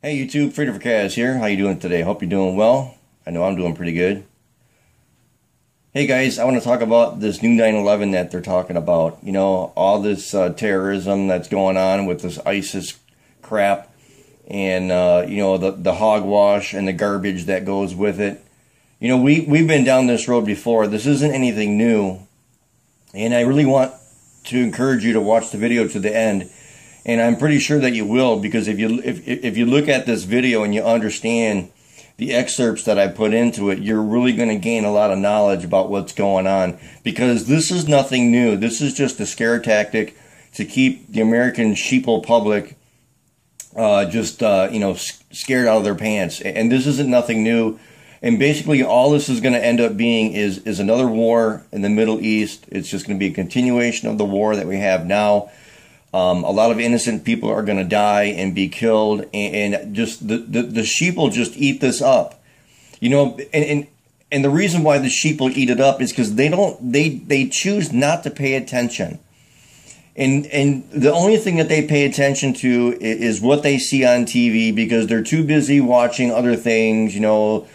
Hey YouTube, Freedom for Kaz here. How you doing today? Hope you're doing well. I know I'm doing pretty good. Hey guys, I want to talk about this new 9/11 that they're talking about. You know, all this terrorism that's going on with this ISIS crap, and you know, the hogwash and the garbage that goes with it. You know, we've been down this road before. This isn't anything new, and I really want to encourage you to watch the video to the end. And I'm pretty sure that you will, because if you look at this video and you understand the excerpts that I put into it, you're really going to gain a lot of knowledge about what's going on. Because this is nothing new. This is just a scare tactic to keep the American sheeple public you know, scared out of their pants. And this isn't nothing new. And basically all this is going to end up being is another war in the Middle East. It's just going to be a continuation of the war that we have now. A lot of innocent people are going to die and be killed, and just the sheeple just eat this up, you know. And the reason why the sheeple eat it up is because they choose not to pay attention, and the only thing that they pay attention to is what they see on TV, because they're too busy watching other things, you know,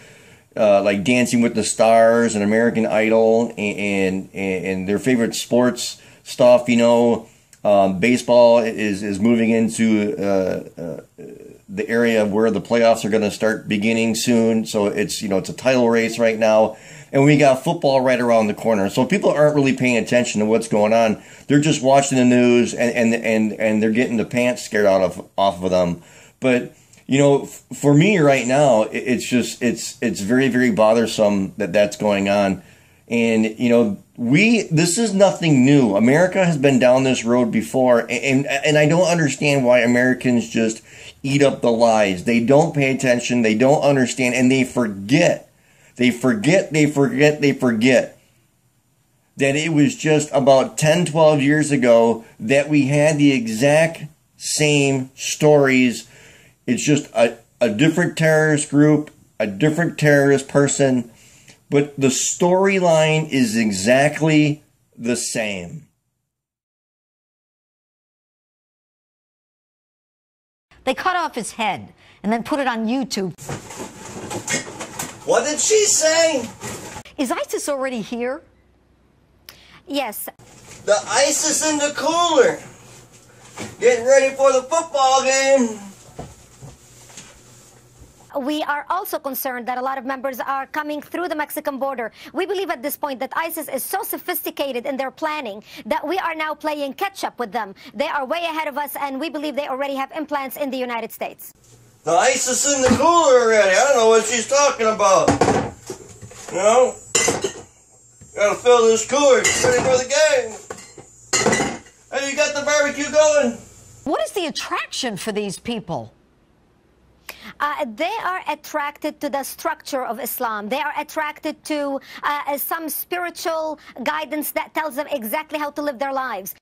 like Dancing with the Stars and American Idol and their favorite sports stuff, you know. Baseball is moving into the area where the playoffs are going to start beginning soon. So it's, you know, it's a title race right now, and we got football right around the corner. So people aren't really paying attention to what's going on. They're just watching the news, and they're getting the pants scared off of them. But you know, for me right now, it's just it's very, very bothersome that that's going on. And, you know, this is nothing new. America has been down this road before, and I don't understand why Americans just eat up the lies. They don't pay attention, they don't understand, and they forget that it was just about 10, 12 years ago that we had the exact same stories. It's just a different terrorist group, a different terrorist person, but the storyline is exactly the same. They cut off his head and then put it on YouTube. What did she say? Is ISIS already here? Yes. The ice is in the cooler. Getting ready for the football game. We are also concerned that a lot of members are coming through the Mexican border. We believe at this point that ISIS is so sophisticated in their planning that we are now playing catch-up with them. They are way ahead of us, and we believe they already have implants in the United States. The ice is in the cooler already. I don't know what she's talking about. You know? Gotta fill this cooler. Ready for the game. Hey, you got the barbecue going? What is the attraction for these people? They are attracted to the structure of Islam. They are attracted to some spiritual guidance that tells them exactly how to live their lives.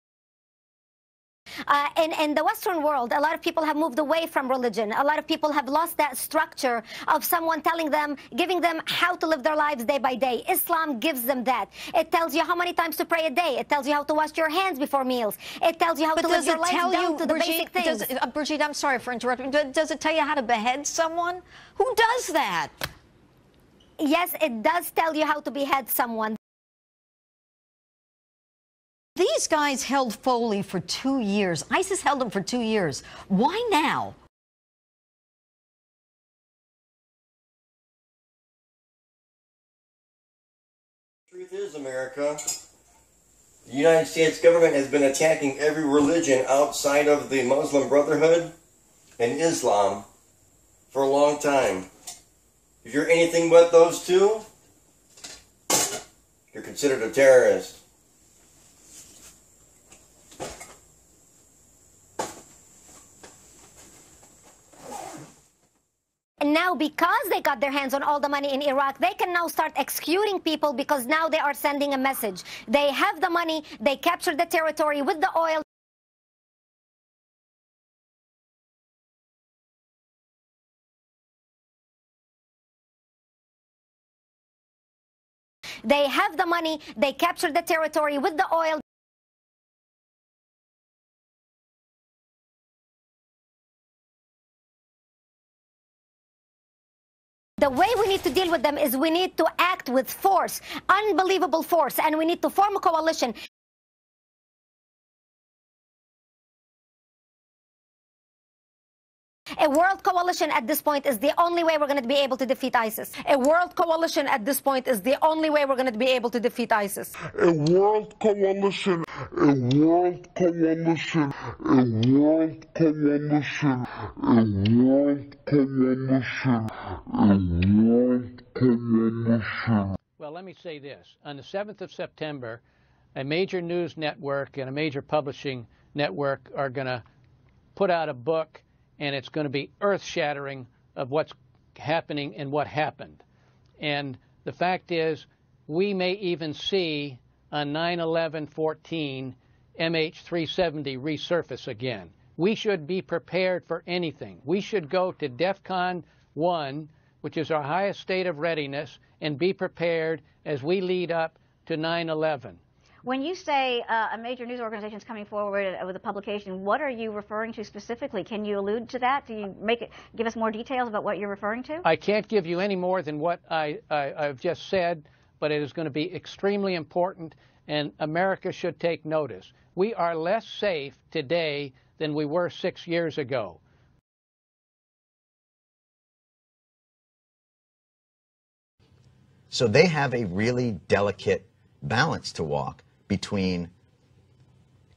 In the Western world, a lot of people have moved away from religion. A lot of people have lost that structure of someone telling them, giving them how to live their lives day by day. Islam gives them that. It tells you how many times to pray a day. It tells you how to wash your hands before meals. It tells you how to live your life down to the basic things. Brigitte, I'm sorry for interrupting. Does it tell you how to behead someone? Who does that? Yes, it does tell you how to behead someone. These guys held Foley for 2 years. ISIS held him for 2 years. Why now? Truth is, America, the United States government has been attacking every religion outside of the Muslim Brotherhood and Islam for a long time. If you're anything but those two, you're considered a terrorist. And now, because they got their hands on all the money in Iraq, they can now start executing people, because now they are sending a message. They have the money, they captured the territory with the oil. They have the money, they captured the territory with the oil. The way we need to deal with them is we need to act with force, unbelievable force, and we need to form a coalition. A world coalition at this point is the only way we're going to be able to defeat ISIS. A world coalition at this point is the only way we're going to be able to defeat ISIS. A world coalition, a world coalition, a world coalition, a world coalition, a world coalition. Well, let me say this. On the 7th of September, a major news network and a major publishing network are going to put out a book, and it's going to be earth-shattering of what's happening and what happened. And the fact is, we may even see on 9/11/14 MH370 resurface again. We should be prepared for anything. We should go to DEFCON 1, which is our highest state of readiness, and be prepared as we lead up to 9/11. When you say a major news organization is coming forward with a publication, what are you referring to specifically? Can you allude to that? Do you give us more details about what you're referring to? I can't give you any more than what I've just said, but it is going to be extremely important, and America should take notice. We are less safe today than we were 6 years ago. So they have a really delicate balance to walk between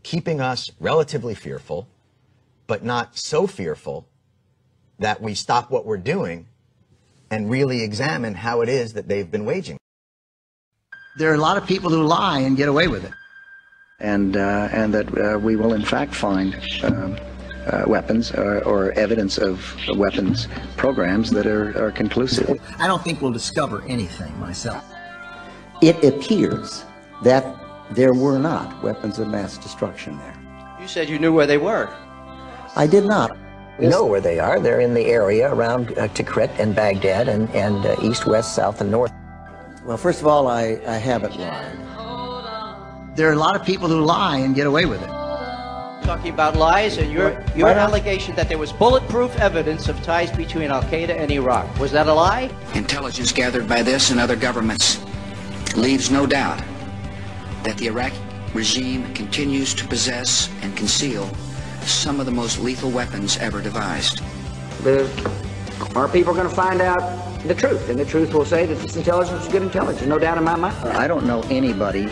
keeping us relatively fearful, but not so fearful that we stop what we're doing and really examine how it is that they've been waging. There are a lot of people who lie and get away with it, and that we will in fact find weapons or evidence of weapons programs that are conclusive. I don't think we'll discover anything myself. It appears that there were not weapons of mass destruction there. You said you knew where they were. I did not. We know where they are. They're in the area around Tikrit and Baghdad and east, west, south, and north. Well, first of all, I haven't lied. There are a lot of people who lie and get away with it. Talking about lies and your allegation that there was bulletproof evidence of ties between Al-Qaeda and Iraq. Was that a lie? Intelligence gathered by this and other governments leaves no doubt that the Iraqi regime continues to possess and conceal some of the most lethal weapons ever devised. Our people are going to find out the truth, and the truth will say that this intelligence is good intelligence, no doubt in my mind. I don't know anybody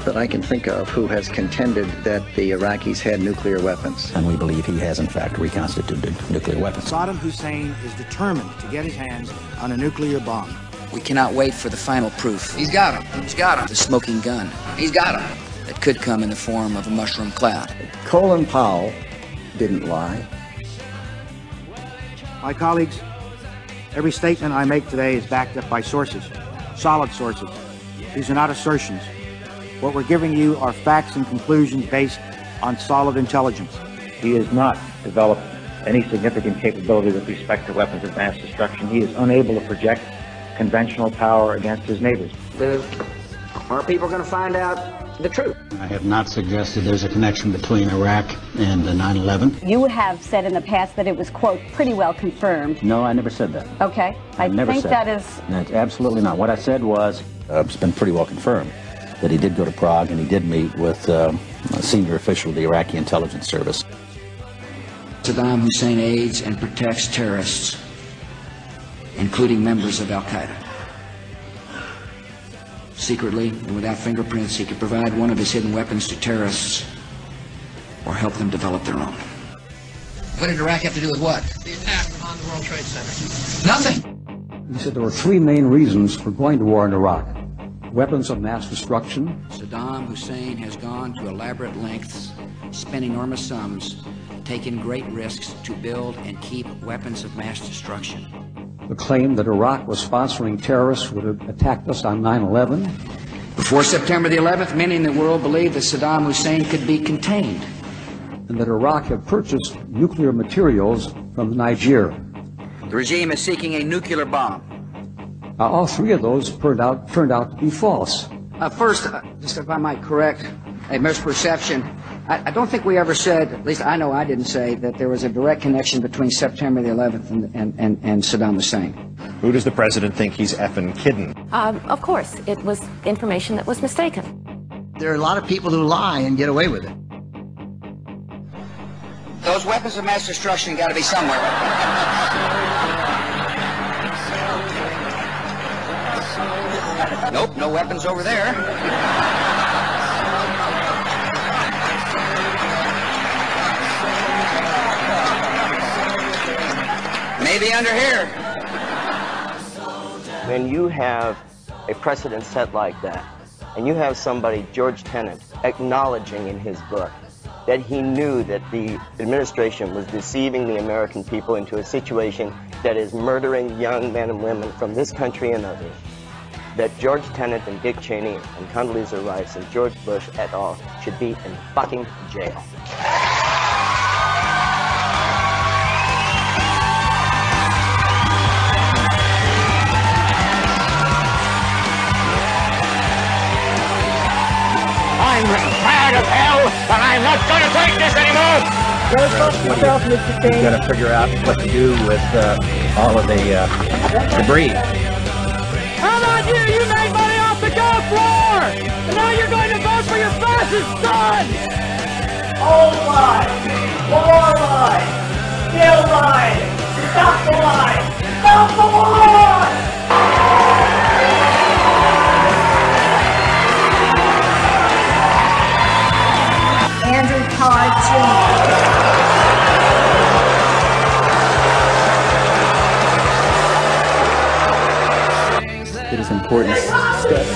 that I can think of who has contended that the Iraqis had nuclear weapons. And we believe he has in fact reconstituted nuclear weapons. Saddam Hussein is determined to get his hands on a nuclear bomb. We cannot wait for the final proof. He's got him. He's got him. The smoking gun. He's got him. That could come in the form of a mushroom cloud. Colin Powell didn't lie. My colleagues, every statement I make today is backed up by sources, solid sources. These are not assertions. What we're giving you are facts and conclusions based on solid intelligence. He has not developed any significant capability with respect to weapons of mass destruction. He is unable to project conventional power against his neighbors. Our people are going to find out the truth. I have not suggested there's a connection between Iraq and 9/11. You have said in the past that it was, quote, pretty well confirmed. No, I never said that. Okay. I think that is... That's absolutely not. What I said was, it's been pretty well confirmed that he did go to Prague and he did meet with a senior official of the Iraqi intelligence service. Saddam Hussein aids and protects terrorists, including members of Al-Qaeda. Secretly and without fingerprints, he could provide one of his hidden weapons to terrorists or help them develop their own. What did Iraq have to do with what? The attack on the World Trade Center. Nothing. He said there were three main reasons for going to war in Iraq. Weapons of mass destruction. Saddam Hussein has gone to elaborate lengths, spent enormous sums, taken great risks to build and keep weapons of mass destruction. The claim that Iraq was sponsoring terrorists who would have attacked us on 9/11. Before September the 11th, many in the world believed that Saddam Hussein could be contained. And that Iraq had purchased nuclear materials from Nigeria. The regime is seeking a nuclear bomb. All three of those turned out to be false. First, just if I might correct a misperception, I don't think we ever said, at least I know I didn't say, that there was a direct connection between September the 11th and Saddam Hussein. Who does the president think he's effing kidding? Of course, it was information that was mistaken. There are a lot of people who lie and get away with it. Those weapons of mass destruction got to be somewhere. Nope, no weapons over there. Maybe under here. When you have a precedent set like that, and you have somebody, George Tenet, acknowledging in his book that he knew that the administration was deceiving the American people into a situation that is murdering young men and women from this country and others, that George Tenet and Dick Cheney and Condoleezza Rice and George Bush et al. Should be in fucking jail. I'm tired of hell, and I'm not going to take this anymore! You've got to figure out what to do with all of the debris. How about you? You made money off the Gulf War! And now you're going to vote for your fascist son! Old lies! More lies! Still lies! Stop the lies! Stop the lies! Andrew Todd Jr. It is important to discuss